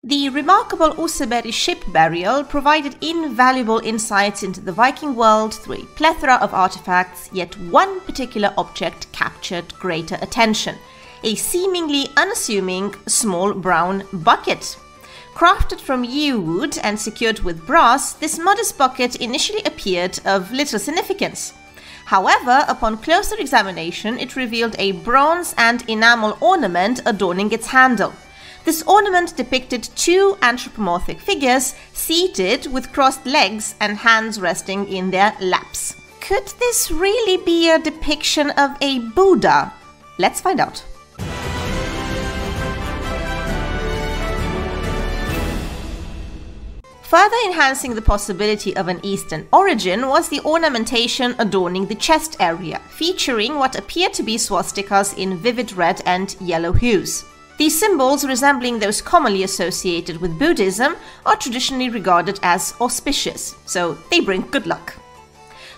The remarkable Oseberg ship burial provided invaluable insights into the Viking world through a plethora of artifacts, yet one particular object captured greater attention: a seemingly unassuming small brown bucket. Crafted from yew wood and secured with brass, this modest bucket initially appeared of little significance. However, upon closer examination, it revealed a bronze and enamel ornament adorning its handle. This ornament depicted two anthropomorphic figures seated with crossed legs and hands resting in their laps. Could this really be a depiction of a Buddha? Let's find out. Further enhancing the possibility of an Eastern origin was the ornamentation adorning the chest area, featuring what appeared to be swastikas in vivid red and yellow hues. These symbols, resembling those commonly associated with Buddhism, are traditionally regarded as auspicious, so they bring good luck.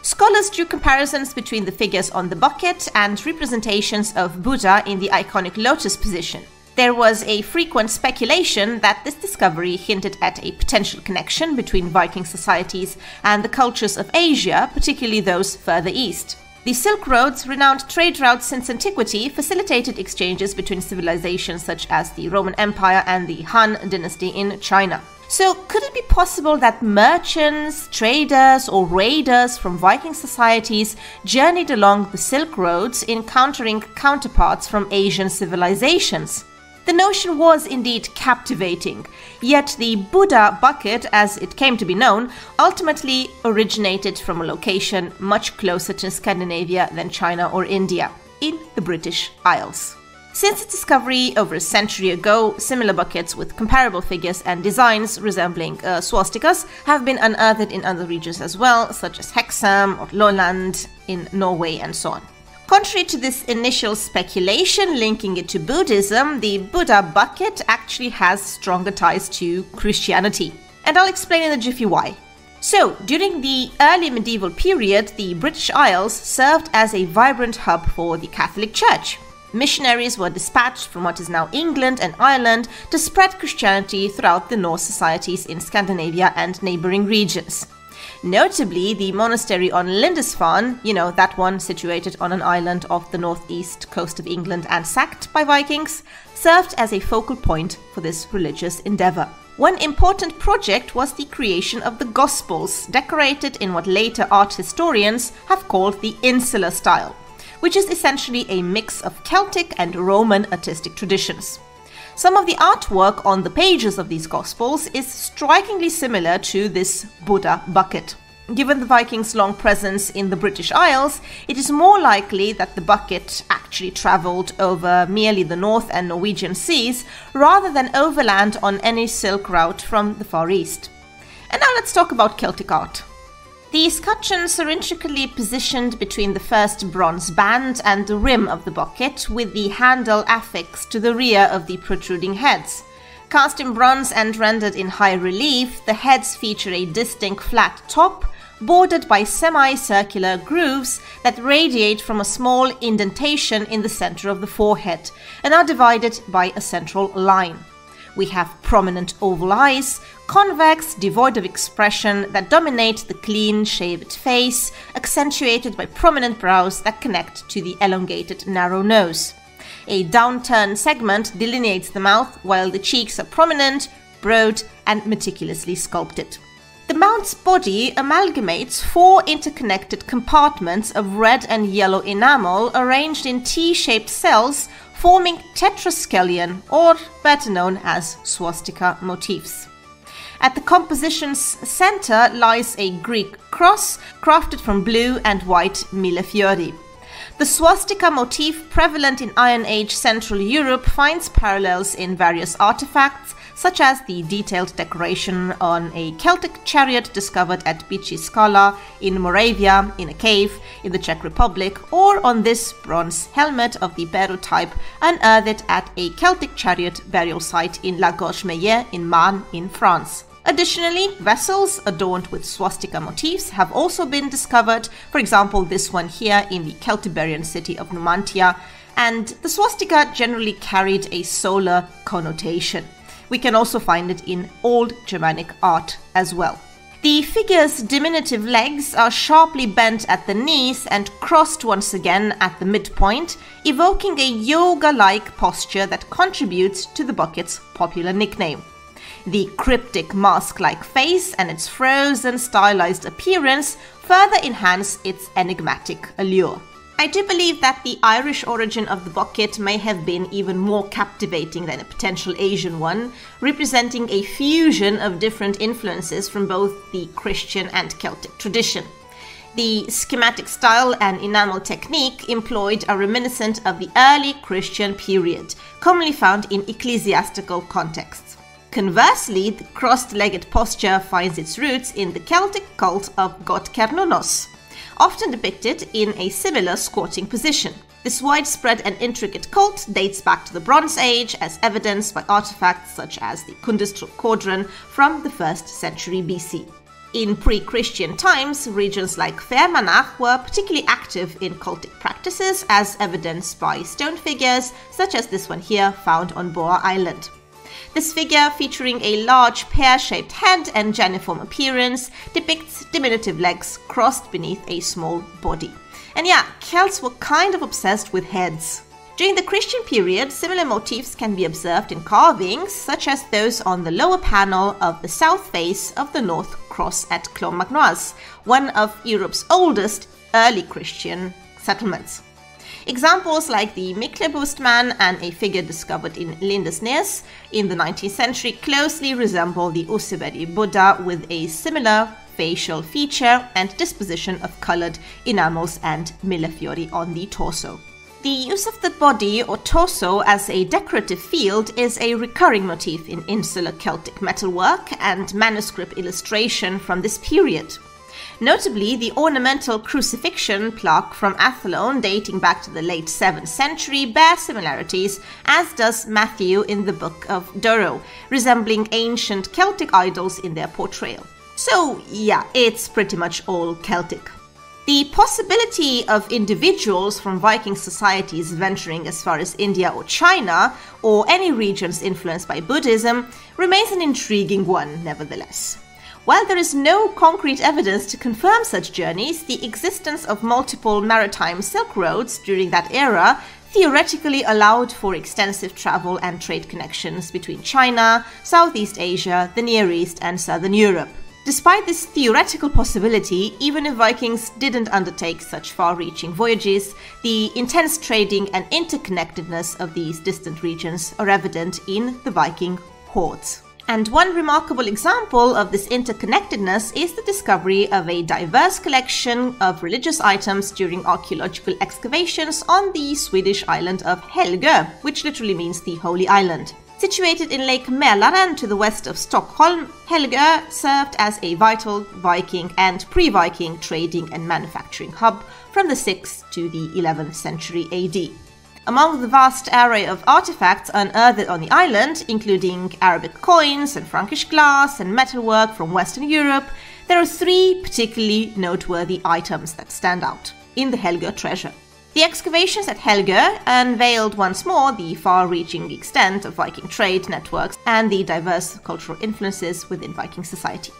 Scholars drew comparisons between the figures on the bucket and representations of Buddha in the iconic lotus position. There was a frequent speculation that this discovery hinted at a potential connection between Viking societies and the cultures of Asia, particularly those further east. The Silk Roads, renowned trade routes since antiquity, facilitated exchanges between civilizations such as the Roman Empire and the Han dynasty in China. So, could it be possible that merchants, traders, or raiders from Viking societies journeyed along the Silk Roads, encountering counterparts from Asian civilizations? The notion was indeed captivating, yet the Buddha bucket, as it came to be known, ultimately originated from a location much closer to Scandinavia than China or India, in the British Isles. Since its discovery over a century ago, similar buckets with comparable figures and designs resembling swastikas have been unearthed in other regions as well, such as Hexham or Lolland in Norway and so on. Contrary to this initial speculation linking it to Buddhism, the Buddha bucket actually has stronger ties to Christianity. And I'll explain in a jiffy why. So, during the early medieval period, the British Isles served as a vibrant hub for the Catholic Church. Missionaries were dispatched from what is now England and Ireland to spread Christianity throughout the Norse societies in Scandinavia and neighboring regions. Notably, the monastery on Lindisfarne, that one situated on an island off the northeast coast of England and sacked by Vikings, served as a focal point for this religious endeavor. One important project was the creation of the Gospels, decorated in what later art historians have called the insular style, which is essentially a mix of Celtic and Roman artistic traditions. Some of the artwork on the pages of these Gospels is strikingly similar to this Buddha bucket. Given the Vikings' long presence in the British Isles, it is more likely that the bucket actually travelled over merely the North and Norwegian seas rather than overland on any silk route from the Far East. And now let's talk about Celtic art. The escutcheons are intricately positioned between the first bronze band and the rim of the bucket, with the handle affixed to the rear of the protruding heads. Cast in bronze and rendered in high relief, the heads feature a distinct flat top, bordered by semicircular grooves that radiate from a small indentation in the center of the forehead, and are divided by a central line. We have prominent oval eyes, convex, devoid of expression, that dominate the clean-shaved face, accentuated by prominent brows that connect to the elongated narrow nose. A downturned segment delineates the mouth, while the cheeks are prominent, broad, and meticulously sculpted. The mount's body amalgamates four interconnected compartments of red and yellow enamel arranged in T-shaped cells, forming tetraskelion, or better known as swastika motifs. At the composition's center lies a Greek cross crafted from blue and white millefiori. The swastika motif, prevalent in Iron Age Central Europe, finds parallels in various artifacts, such as the detailed decoration on a Celtic chariot discovered at Bichi Skala in Moravia in a cave in the Czech Republic, or on this bronze helmet of the Bero type unearthed at a Celtic chariot burial site in La Gorge-Meillet in Marne in France. Additionally, vessels adorned with swastika motifs have also been discovered, for example this one here in the Celtiberian city of Numantia, and the swastika generally carried a solar connotation. We can also find it in Old Germanic art as well. The figure's diminutive legs are sharply bent at the knees and crossed once again at the midpoint, evoking a yoga-like posture that contributes to the bucket's popular nickname. The cryptic mask-like face and its frozen, stylized appearance further enhance its enigmatic allure. I do believe that the Irish origin of the bucket may have been even more captivating than a potential Asian one, representing a fusion of different influences from both the Christian and Celtic tradition. The schematic style and enamel technique employed are reminiscent of the early Christian period, commonly found in ecclesiastical contexts. Conversely, the crossed-legged posture finds its roots in the Celtic cult of God Cernunnos, often depicted in a similar squatting position. This widespread and intricate cult dates back to the Bronze Age, as evidenced by artifacts such as the Kundistrup Cauldron from the 1st century BC. In pre-Christian times, regions like Fermanagh were particularly active in cultic practices, as evidenced by stone figures such as this one here found on Boa Island. This figure, featuring a large pear-shaped head and geniform appearance, depicts diminutive legs crossed beneath a small body. And yeah, Celts were kind of obsessed with heads. During the Christian period, similar motifs can be observed in carvings, such as those on the lower panel of the south face of the North Cross at Clonmacnoise, one of Europe's oldest early Christian settlements. Examples like the Miklebustman and a figure discovered in Lindesnes in the 19th century closely resemble the Oseberg Buddha, with a similar facial feature and disposition of colored enamels and millefiori on the torso. The use of the body or torso as a decorative field is a recurring motif in insular Celtic metalwork and manuscript illustration from this period. Notably, the ornamental crucifixion plaque from Athlone, dating back to the late 7th century, bears similarities, as does Matthew in the Book of Durrow, resembling ancient Celtic idols in their portrayal. So yeah, it's pretty much all Celtic. The possibility of individuals from Viking societies venturing as far as India or China, or any regions influenced by Buddhism, remains an intriguing one nevertheless. While there is no concrete evidence to confirm such journeys, the existence of multiple maritime Silk Roads during that era theoretically allowed for extensive travel and trade connections between China, Southeast Asia, the Near East, and Southern Europe. Despite this theoretical possibility, even if Vikings didn't undertake such far-reaching voyages, the intense trading and interconnectedness of these distant regions are evident in the Viking hoards. And one remarkable example of this interconnectedness is the discovery of a diverse collection of religious items during archaeological excavations on the Swedish island of Helgö, which literally means the Holy Island. Situated in Lake Mälaren to the west of Stockholm, Helgö served as a vital Viking and pre-Viking trading and manufacturing hub from the 6th to the 11th century AD. Among the vast array of artifacts unearthed on the island, including Arabic coins and Frankish glass and metalwork from Western Europe, there are three particularly noteworthy items that stand out in the Helgö treasure. The excavations at Helgö unveiled once more the far-reaching extent of Viking trade networks and the diverse cultural influences within Viking society.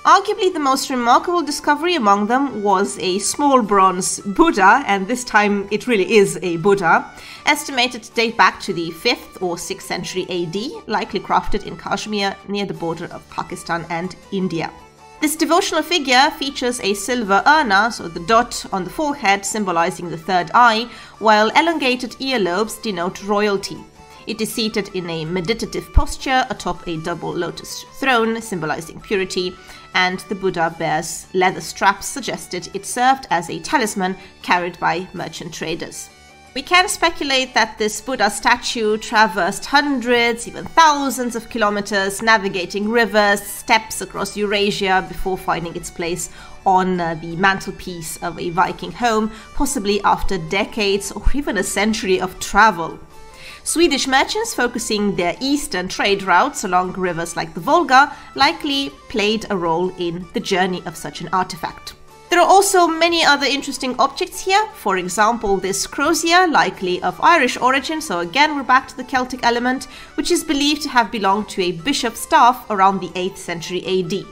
Arguably the most remarkable discovery among them was a small bronze Buddha, and this time it really is a Buddha, estimated to date back to the 5th or 6th century AD, likely crafted in Kashmir near the border of Pakistan and India. This devotional figure features a silver urna, so the dot on the forehead symbolizing the third eye, while elongated earlobes denote royalty. It is seated in a meditative posture atop a double lotus throne, symbolizing purity, and the Buddha bears leather straps suggested it served as a talisman carried by merchant traders. We can speculate that this Buddha statue traversed hundreds, even thousands of kilometers, navigating rivers, steppes across Eurasia before finding its place on the mantelpiece of a Viking home, possibly after decades or even a century of travel. Swedish merchants focusing their eastern trade routes along rivers like the Volga likely played a role in the journey of such an artifact. There are also many other interesting objects here. For example, this crozier, likely of Irish origin, so again we're back to the Celtic element, which is believed to have belonged to a bishop's staff around the 8th century AD.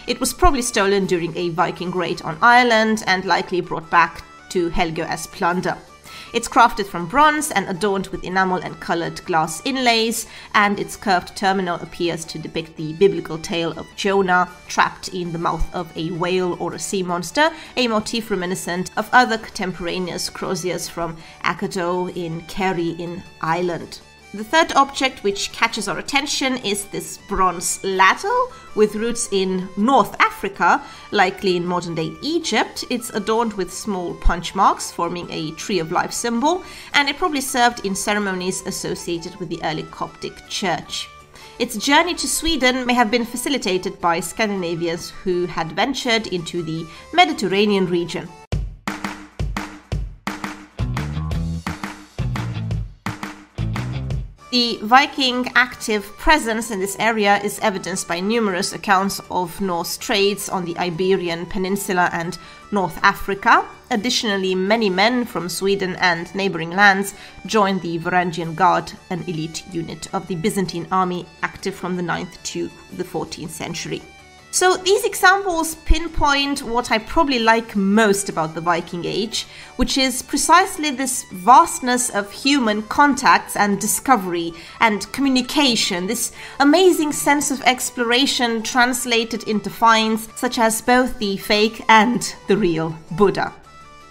It was probably stolen during a Viking raid on Ireland and likely brought back to Helgö as plunder. It's crafted from bronze and adorned with enamel and colored glass inlays, and its curved terminal appears to depict the biblical tale of Jonah trapped in the mouth of a whale or a sea monster, a motif reminiscent of other contemporaneous croziers from Agado in Kerry in Ireland. The third object which catches our attention is this bronze ladle with roots in North Africa, likely in modern-day Egypt. It's adorned with small punch marks forming a tree of life symbol, and it probably served in ceremonies associated with the early Coptic church. Its journey to Sweden may have been facilitated by Scandinavians who had ventured into the Mediterranean region. The Viking active presence in this area is evidenced by numerous accounts of Norse trades on the Iberian Peninsula and North Africa. Additionally, many men from Sweden and neighboring lands joined the Varangian Guard, an elite unit of the Byzantine army active from the 9th to the 14th century. So these examples pinpoint what I probably like most about the Viking Age, which is precisely this vastness of human contacts and discovery and communication, this amazing sense of exploration translated into finds such as both the fake and the real Buddha.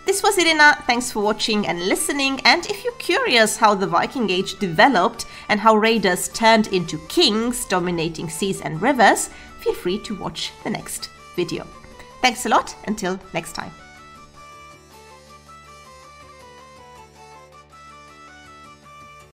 This was Irina, thanks for watching and listening, and if you're curious how the Viking Age developed and how raiders turned into kings dominating seas and rivers, feel free to watch the next video. Thanks a lot, until next time.